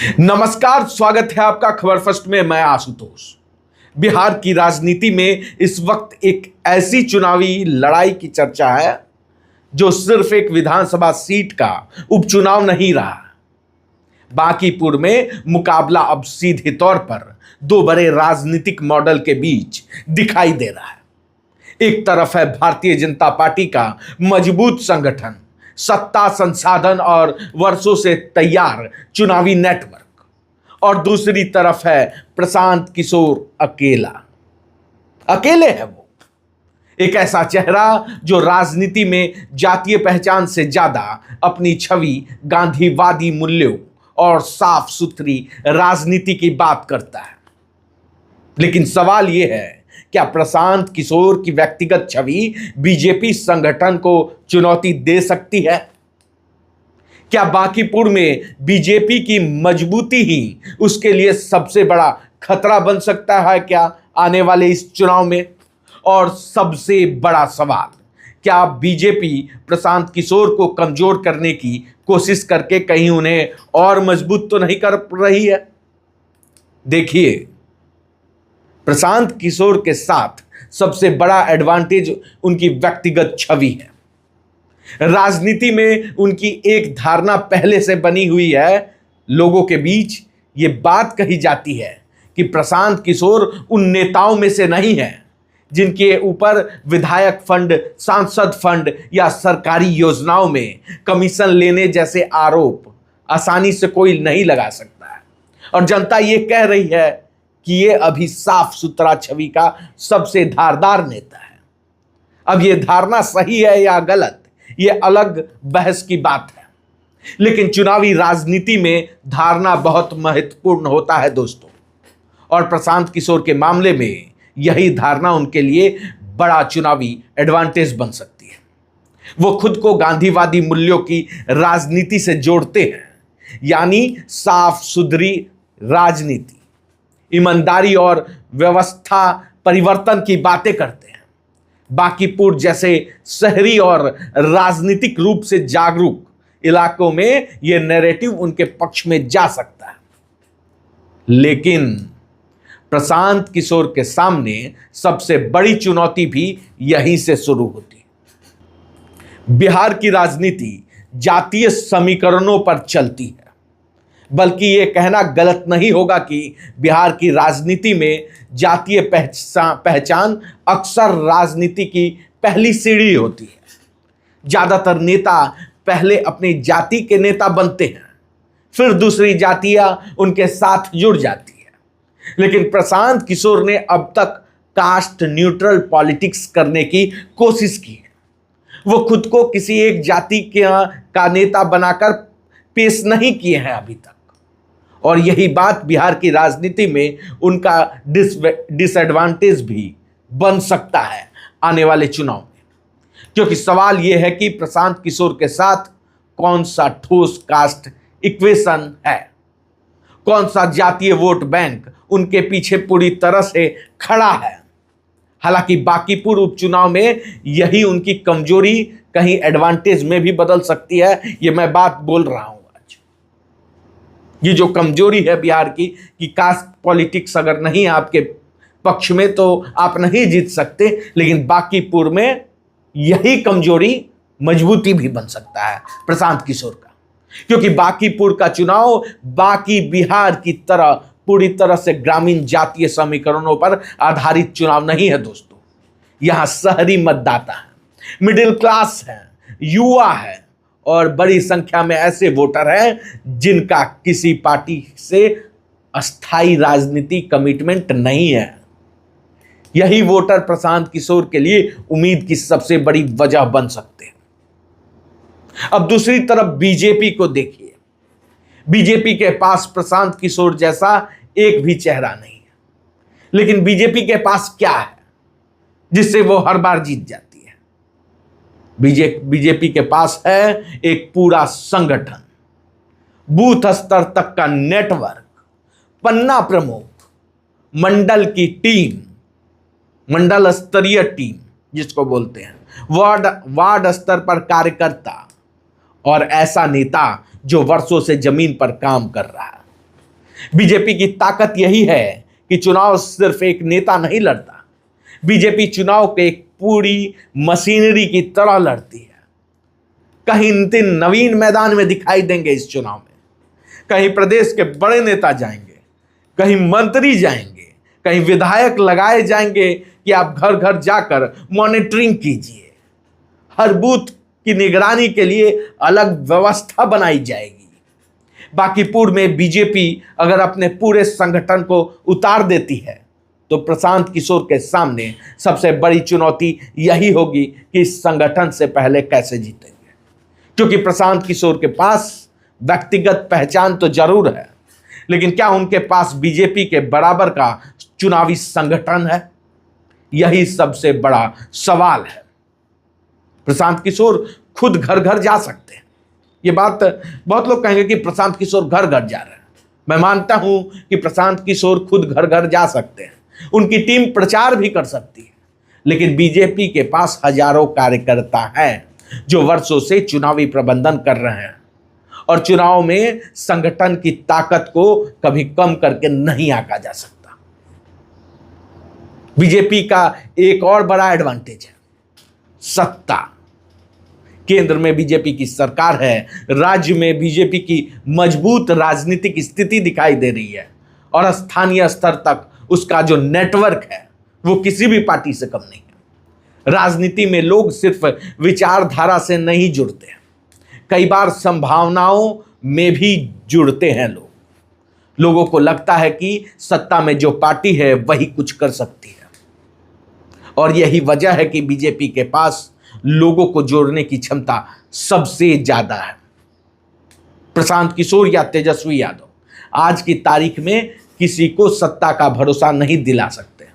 नमस्कार, स्वागत है आपका खबर फर्स्ट में। मैं आशुतोष। बिहार की राजनीति में इस वक्त एक ऐसी चुनावी लड़ाई की चर्चा है जो सिर्फ एक विधानसभा सीट का उपचुनाव नहीं रहा। बांकीपुर में मुकाबला अब सीधे तौर पर दो बड़े राजनीतिक मॉडल के बीच दिखाई दे रहा है। एक तरफ है भारतीय जनता पार्टी का मजबूत संगठन, सत्ता, संसाधन और वर्षों से तैयार चुनावी नेटवर्क, और दूसरी तरफ है प्रशांत किशोर अकेले है वो, एक ऐसा चेहरा जो राजनीति में जातीय पहचान से ज्यादा अपनी छवि, गांधीवादी मूल्यों और साफ सुथरी राजनीति की बात करता है। लेकिन सवाल यह है, क्या प्रशांत किशोर की व्यक्तिगत छवि बीजेपी संगठन को चुनौती दे सकती है? क्या बांकीपुर में बीजेपी की मजबूती ही उसके लिए सबसे बड़ा खतरा बन सकता है क्या आने वाले इस चुनाव में? और सबसे बड़ा सवाल, क्या बीजेपी प्रशांत किशोर को कमजोर करने की कोशिश करके कहीं उन्हें और मजबूत तो नहीं कर रही है? देखिए, प्रशांत किशोर के साथ सबसे बड़ा एडवांटेज उनकी व्यक्तिगत छवि है। राजनीति में उनकी एक धारणा पहले से बनी हुई है। लोगों के बीच ये बात कही जाती है कि प्रशांत किशोर उन नेताओं में से नहीं है जिनके ऊपर विधायक फंड, सांसद फंड या सरकारी योजनाओं में कमीशन लेने जैसे आरोप आसानी से कोई नहीं लगा सकता है। और जनता ये कह रही है कि ये अभी साफ सुथरा छवि का सबसे धारदार नेता है। अब ये धारणा सही है या गलत, ये अलग बहस की बात है। लेकिन चुनावी राजनीति में धारणा बहुत महत्वपूर्ण होता है दोस्तों, और प्रशांत किशोर के मामले में यही धारणा उनके लिए बड़ा चुनावी एडवांटेज बन सकती है। वो खुद को गांधीवादी मूल्यों की राजनीति से जोड़ते हैं, यानी साफ सुथरी राजनीति, ईमानदारी और व्यवस्था परिवर्तन की बातें करते हैं। बांकीपुर जैसे शहरी और राजनीतिक रूप से जागरूक इलाकों में यह नैरेटिव उनके पक्ष में जा सकता है। लेकिन प्रशांत किशोर के सामने सबसे बड़ी चुनौती भी यहीं से शुरू होती है। बिहार की राजनीति जातीय समीकरणों पर चलती है, बल्कि ये कहना गलत नहीं होगा कि बिहार की राजनीति में जातीय पहचान अक्सर राजनीति की पहली सीढ़ी होती है। ज्यादातर नेता पहले अपनी जाति के नेता बनते हैं, फिर दूसरी जातियां उनके साथ जुड़ जाती है। लेकिन प्रशांत किशोर ने अब तक कास्ट न्यूट्रल पॉलिटिक्स करने की कोशिश की है। वो खुद को किसी एक जाति का नेता बनाकर पेश नहीं किए हैं अभी तक, और यही बात बिहार की राजनीति में उनका डिसएडवांटेज भी बन सकता है आने वाले चुनाव में। क्योंकि सवाल यह है कि प्रशांत किशोर के साथ कौन सा ठोस कास्ट इक्वेशन है, कौन सा जातीय वोट बैंक उनके पीछे पूरी तरह से खड़ा है। हालांकि बांकीपुर उपचुनाव में यही उनकी कमजोरी कहीं एडवांटेज में भी बदल सकती है। ये मैं बात बोल रहा हूं आज। ये जो कमजोरी है बिहार की कि कास्ट पॉलिटिक्स अगर नहीं आपके पक्ष में तो आप नहीं जीत सकते, लेकिन बांकीपुर में यही कमजोरी मजबूती भी बन सकता है प्रशांत किशोर का। क्योंकि बांकीपुर का चुनाव बाकी बिहार की तरह पूरी तरह से ग्रामीण जातीय समीकरणों पर आधारित चुनाव नहीं है दोस्तों। यहां शहरी मतदाता हैं, मिडिल क्लास हैं, युवा है, और बड़ी संख्या में ऐसे वोटर हैं जिनका किसी पार्टी से अस्थायी राजनीति कमिटमेंट नहीं है। यही वोटर प्रशांत किशोर के लिए उम्मीद की सबसे बड़ी वजह बन सकते हैं। अब दूसरी तरफ बीजेपी को देखिए। बीजेपी के पास प्रशांत किशोर जैसा एक भी चेहरा नहीं है, लेकिन बीजेपी के पास क्या है जिससे वो हर बार जीत जाती है? बीजेपी के पास है एक पूरा संगठन, बूथ स्तर तक का नेटवर्क, पन्ना प्रमुख, मंडल की टीम, मंडल स्तरीय टीम जिसको बोलते हैं, वार्ड स्तर पर कार्यकर्ता, और ऐसा नेता जो वर्षों से जमीन पर काम कर रहा है। बीजेपी की ताकत यही है कि चुनाव सिर्फ एक नेता नहीं लड़ता, बीजेपी चुनाव के एक पूरी मशीनरी की तरह लड़ती है। कहीं नितिन नवीन मैदान में दिखाई देंगे इस चुनाव में, कहीं प्रदेश के बड़े नेता जाएंगे, कहीं मंत्री जाएंगे, कहीं विधायक लगाए जाएंगे कि आप घर घर जाकर मॉनिटरिंग कीजिए। हर बूथ की निगरानी के लिए अलग व्यवस्था बनाई जाएगी। बांकीपुर में बीजेपी अगर अपने पूरे संगठन को उतार देती है तो प्रशांत किशोर के सामने सबसे बड़ी चुनौती यही होगी कि इस संगठन से पहले कैसे जीतेंगे, क्योंकि प्रशांत किशोर के पास व्यक्तिगत पहचान तो जरूर है, लेकिन क्या उनके पास बीजेपी के बराबर का चुनावी संगठन है? यही सबसे बड़ा सवाल है। प्रशांत किशोर खुद घर घर जा सकते हैं। ये बात बहुत लोग कहेंगे कि प्रशांत किशोर घर घर जा रहे हैं। मैं मानता हूं कि प्रशांत किशोर खुद घर घर जा सकते हैं, उनकी टीम प्रचार भी कर सकती है, लेकिन बीजेपी के पास हजारों कार्यकर्ता हैं जो वर्षों से चुनावी प्रबंधन कर रहे हैं और चुनाव में संगठन की ताकत को कभी कम करके नहीं आंका जा सकता। बीजेपी का एक और बड़ा एडवांटेज है सत्ता। केंद्र में बीजेपी की सरकार है, राज्य में बीजेपी की मजबूत राजनीतिक स्थिति दिखाई दे रही है और स्थानीय स्तर तक उसका जो नेटवर्क है वो किसी भी पार्टी से कम नहीं है। राजनीति में लोग सिर्फ विचारधारा से नहीं जुड़ते हैं, कई बार संभावनाओं में भी जुड़ते हैं। लोगों को लगता है कि सत्ता में जो पार्टी है वही कुछ कर सकती है, और यही वजह है कि बीजेपी के पास लोगों को जोड़ने की क्षमता सबसे ज्यादा है। प्रशांत किशोर या तेजस्वी यादव आज की तारीख में किसी को सत्ता का भरोसा नहीं दिला सकते,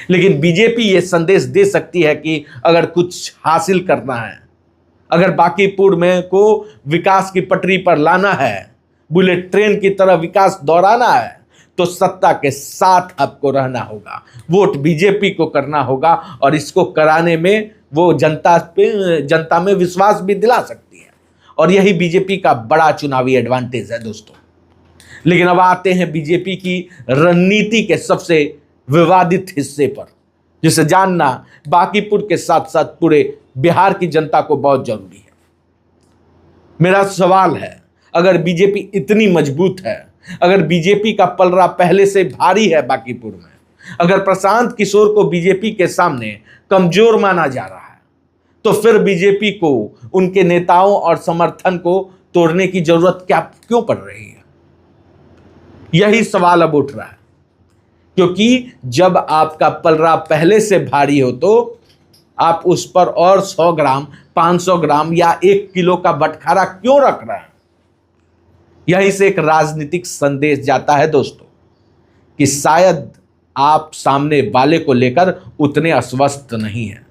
लेकिन बीजेपी ये संदेश दे सकती है कि अगर कुछ हासिल करना है, अगर बांकीपुर में को विकास की पटरी पर लाना है, बुलेट ट्रेन की तरह विकास दोहराना है, तो सत्ता के साथ आपको रहना होगा, वोट बीजेपी को करना होगा, और इसको कराने में वो जनता में विश्वास भी दिला सकती है, और यही बीजेपी का बड़ा चुनावी एडवांटेज है दोस्तों। लेकिन अब आते हैं बीजेपी की रणनीति के सबसे विवादित हिस्से पर, जिसे जानना बांकीपुर के साथ साथ पूरे बिहार की जनता को बहुत जरूरी है। मेरा सवाल है, अगर बीजेपी इतनी मजबूत है, अगर बीजेपी का पलड़ा पहले से भारी है बांकीपुर में, अगर प्रशांत किशोर को बीजेपी के सामने कमजोर माना जा रहा है, तो फिर बीजेपी को उनके नेताओं और समर्थन को तोड़ने की जरूरत क्यों पड़ रही है? यही सवाल अब उठ रहा है, क्योंकि जब आपका पलड़ा पहले से भारी हो तो आप उस पर और 100 ग्राम, 500 ग्राम या 1 किलो का बटखारा क्यों रख रहे हैं? यहीं से एक राजनीतिक संदेश जाता है दोस्तों कि शायद आप सामने वाले को लेकर उतने अस्वस्थ नहीं हैं,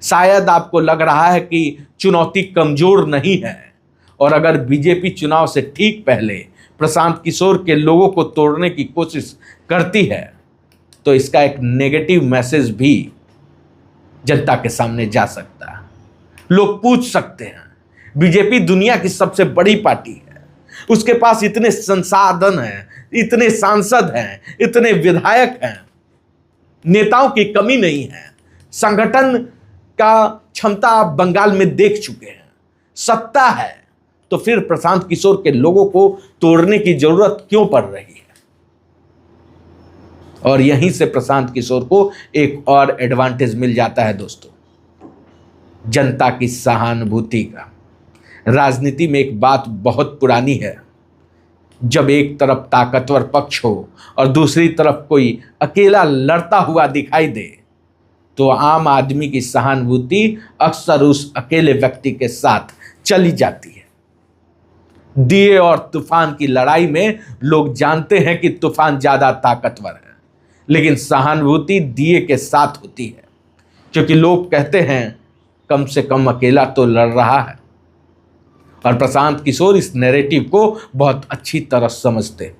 शायद आपको लग रहा है कि चुनौती कमजोर नहीं है, और अगर बीजेपी चुनाव से ठीक पहले प्रशांत किशोर के लोगों को तोड़ने की कोशिश करती है तो इसका एक नेगेटिव मैसेज भी जनता के सामने जा सकता है। लोग पूछ सकते हैं, बीजेपी दुनिया की सबसे बड़ी पार्टी है, उसके पास इतने संसाधन हैं, इतने सांसद हैं, इतने विधायक हैं, नेताओं की कमी नहीं है, संगठन का क्षमता आप बंगाल में देख चुके हैं, सत्ता है, तो फिर प्रशांत किशोर के लोगों को तोड़ने की जरूरत क्यों पड़ रही है? और यहीं से प्रशांत किशोर को एक और एडवांटेज मिल जाता है दोस्तों, जनता की सहानुभूति का। राजनीति में एक बात बहुत पुरानी है, जब एक तरफ ताकतवर पक्ष हो और दूसरी तरफ कोई अकेला लड़ता हुआ दिखाई दे तो आम आदमी की सहानुभूति अक्सर उस अकेले व्यक्ति के साथ चली जाती है। दिए और तूफान की लड़ाई में लोग जानते हैं कि तूफान ज्यादा ताकतवर है, लेकिन सहानुभूति दिए के साथ होती है, क्योंकि लोग कहते हैं कम से कम अकेला तो लड़ रहा है। और प्रशांत किशोर इस नैरेटिव को बहुत अच्छी तरह समझते।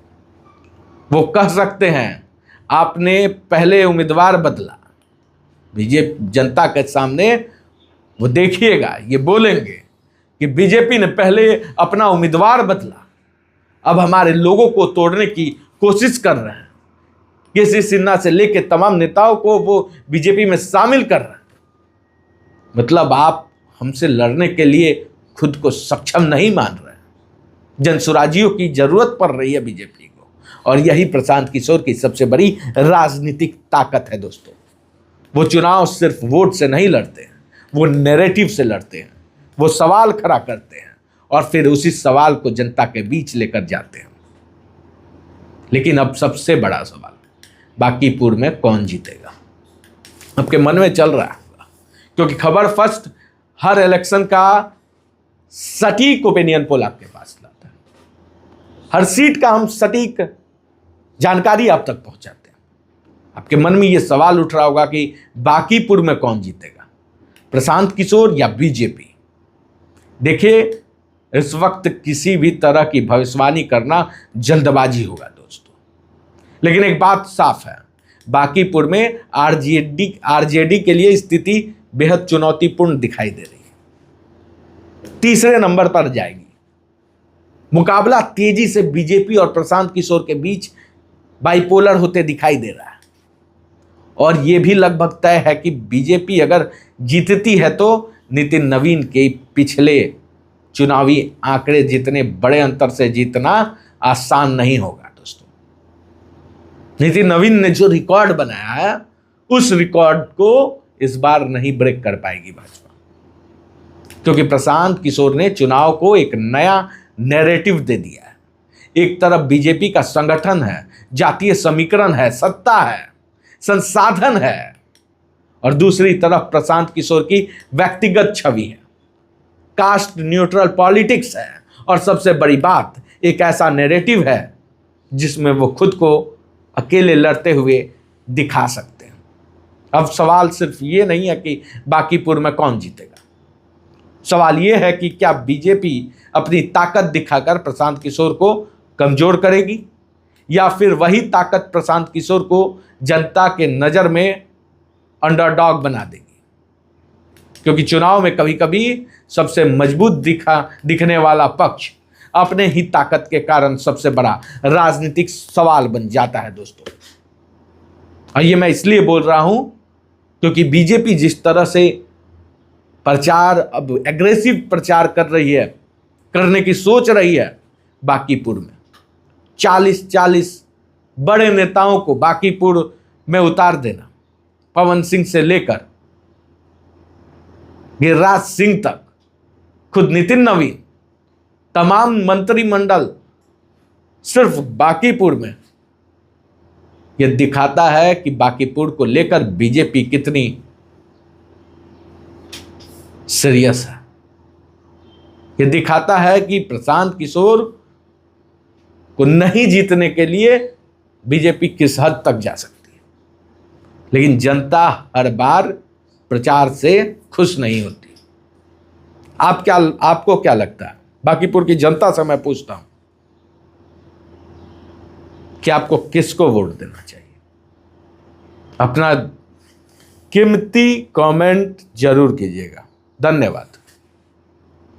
वो कह सकते हैं आपने पहले उम्मीदवार बदला, बीजेपी जनता के सामने वो देखिएगा ये बोलेंगे कि बीजेपी ने पहले अपना उम्मीदवार बदला, अब हमारे लोगों को तोड़ने की कोशिश कर रहे हैं। केसी सिन्हा से लेकर तमाम नेताओं को वो बीजेपी में शामिल कर रहे हैं। मतलब आप हमसे लड़ने के लिए खुद को सक्षम नहीं मान रहे हैं। जनसुराजियों की जरूरत पड़ रही है बीजेपी को, और यही प्रशांत किशोर की सबसे बड़ी राजनीतिक ताकत है दोस्तों। वो चुनाव सिर्फ वोट से नहीं लड़ते हैं, वो नैरेटिव से लड़ते हैं। वो सवाल खड़ा करते हैं और फिर उसी सवाल को जनता के बीच लेकर जाते हैं। लेकिन अब सबसे बड़ा सवाल, बांकीपुर में कौन जीतेगा? आपके मन में चल रहा है, क्योंकि खबर फर्स्ट हर इलेक्शन का सटीक ओपिनियन पोल आपके पास लाता है। हर सीट का हम सटीक जानकारी आप तक पहुंचाते हैं। आपके मन में यह सवाल उठ रहा होगा कि बांकीपुर में कौन जीतेगा, प्रशांत किशोर या बीजेपी? देखिए, इस वक्त किसी भी तरह की भविष्यवाणी करना जल्दबाजी होगा दोस्तों। लेकिन एक बात साफ है, बांकीपुर में आरजेडी के लिए स्थिति बेहद चुनौतीपूर्ण दिखाई दे रही है। तीसरे नंबर पर जाएगी। मुकाबला तेजी से बीजेपी और प्रशांत किशोर के बीच बाइपोलर होते दिखाई दे रहा है, और यह भी लगभग तय है कि बीजेपी अगर जीतती है तो नितिन नवीन के पिछले चुनावी आंकड़े जितने बड़े अंतर से जीतना आसान नहीं होगा दोस्तों। नितिन नवीन ने जो रिकॉर्ड बनाया है, उस रिकॉर्ड को इस बार नहीं ब्रेक कर पाएगी भाजपा, क्योंकि प्रशांत किशोर ने चुनाव को एक नया नैरेटिव दे दिया है। एक तरफ बीजेपी का संगठन है, जातीय समीकरण है, सत्ता है, संसाधन है, और दूसरी तरफ प्रशांत किशोर की व्यक्तिगत छवि है, कास्ट न्यूट्रल पॉलिटिक्स है, और सबसे बड़ी बात, एक ऐसा नैरेटिव है जिसमें वो खुद को अकेले लड़ते हुए दिखा सकते हैं। अब सवाल सिर्फ ये नहीं है कि बांकीपुर में कौन जीतेगा, सवाल ये है कि क्या बीजेपी अपनी ताकत दिखाकर प्रशांत किशोर को कमजोर करेगी, या फिर वही ताकत प्रशांत किशोर को जनता के नज़र में अंडरडॉग बना देगी। क्योंकि चुनाव में कभी कभी सबसे मजबूत दिखने वाला पक्ष अपने ही ताकत के कारण सबसे बड़ा राजनीतिक सवाल बन जाता है दोस्तों। और ये मैं इसलिए बोल रहा हूं क्योंकि बीजेपी जिस तरह से प्रचार, अब एग्रेसिव प्रचार कर रही है, करने की सोच रही है, बांकीपुर में 40-40 बड़े नेताओं को बांकीपुर में उतार देना, पवन सिंह से लेकर गिरिराज सिंह तक, खुद नितिन नवीन, तमाम मंत्रिमंडल सिर्फ बांकीपुर में, यह दिखाता है कि बांकीपुर को लेकर बीजेपी कितनी सीरियस है। यह दिखाता है कि प्रशांत किशोर को नहीं जीतने के लिए बीजेपी किस हद तक जा सकती है। लेकिन जनता हर बार प्रचार से खुश नहीं होती। आपको क्या लगता है? बांकीपुर की जनता से मैं पूछता हूं कि आपको किसको वोट देना चाहिए? अपना कीमती कमेंट जरूर कीजिएगा। धन्यवाद।